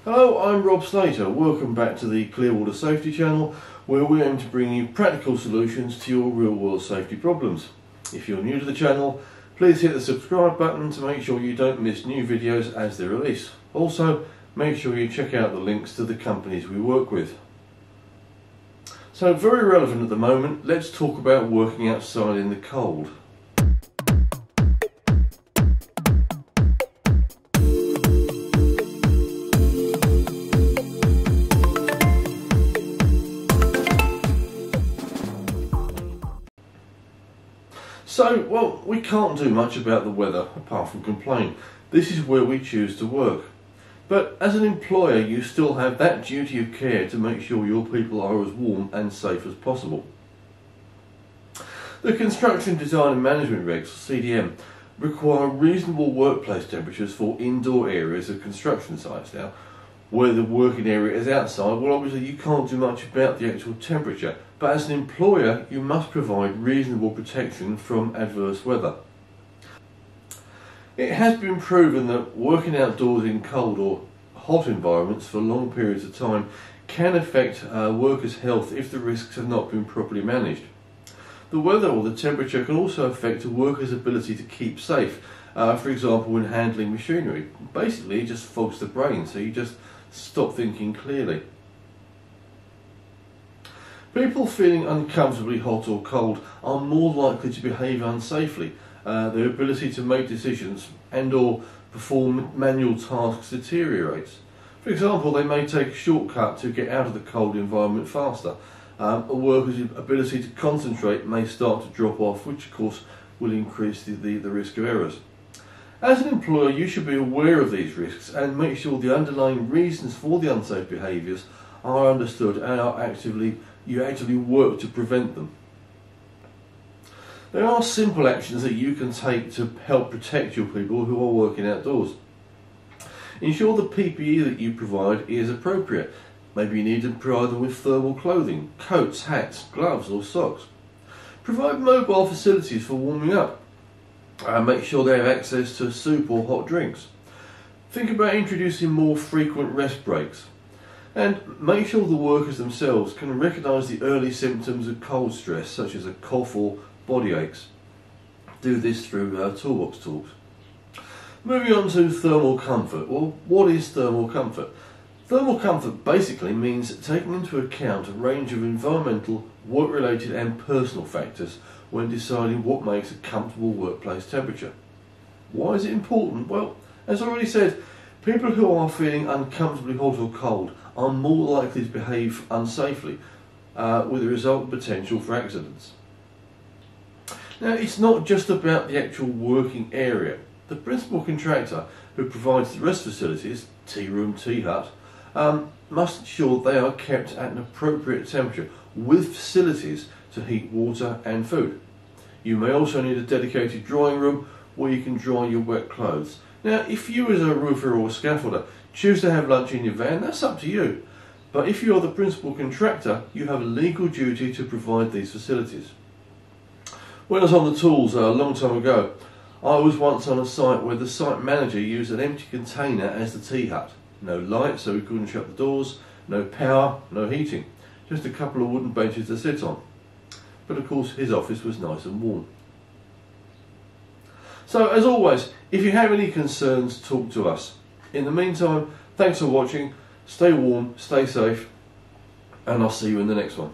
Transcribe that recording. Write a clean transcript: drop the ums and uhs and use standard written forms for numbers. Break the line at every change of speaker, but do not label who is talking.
Hello, I'm Rob Slater. Welcome back to the Clearwater Safety channel, where we aim to bring you practical solutions to your real-world safety problems. If you're new to the channel, please hit the subscribe button to make sure you don't miss new videos as they're released. Also, make sure you check out the links to the companies we work with. So, very relevant at the moment, let's talk about working outside in the cold. So, well, we can't do much about the weather apart from complain. This is where we choose to work. But as an employer, you still have that duty of care to make sure your people are as warm and safe as possible. The Construction Design and Management Regs, CDM, require reasonable workplace temperatures for indoor areas of construction sites. Now, where the working area is outside, well, obviously you can't do much about the actual temperature, but as an employer you must provide reasonable protection from adverse weather. It has been proven that working outdoors in cold or hot environments for long periods of time can affect workers' health if the risks have not been properly managed. The weather or the temperature can also affect a worker's ability to keep safe, for example when handling machinery. Basically it just fogs the brain, so you just stop thinking clearly. People feeling uncomfortably hot or cold are more likely to behave unsafely. Their ability to make decisions and or perform manual tasks deteriorates. For example, they may take a shortcut to get out of the cold environment faster. A worker's ability to concentrate may start to drop off, which of course will increase the risk of errors. As an employer, you should be aware of these risks and make sure the underlying reasons for the unsafe behaviours are understood and you actively work to prevent them. There are simple actions that you can take to help protect your people who are working outdoors. Ensure the PPE that you provide is appropriate. Maybe you need to provide them with thermal clothing, coats, hats, gloves or socks. Provide mobile facilities for warming up. Make sure they have access to soup or hot drinks. Think about introducing more frequent rest breaks. And make sure the workers themselves can recognise the early symptoms of cold stress, such as a cough or body aches. Do this through toolbox talks. Moving on to thermal comfort. Well, what is thermal comfort? Thermal comfort basically means taking into account a range of environmental, work-related and personal factors when deciding what makes a comfortable workplace temperature. Why is it important? Well, as I already said, people who are feeling uncomfortably hot or cold are more likely to behave unsafely, with the resultant potential for accidents. Now, it's not just about the actual working area. The principal contractor who provides the rest facilities, tea room, tea hut, must ensure they are kept at an appropriate temperature with facilities to heat water and food. You may also need a dedicated drying room where you can dry your wet clothes. Now, if you as a roofer or scaffolder choose to have lunch in your van, that's up to you. But if you are the principal contractor, you have a legal duty to provide these facilities. When I was on the tools a long time ago, I was once on a site where the site manager used an empty container as the tea hut. No light, so we couldn't shut the doors, no power, no heating. Just a couple of wooden benches to sit on. But of course his office was nice and warm. So as always, if you have any concerns, talk to us. In the meantime, thanks for watching, stay warm, stay safe, and I'll see you in the next one.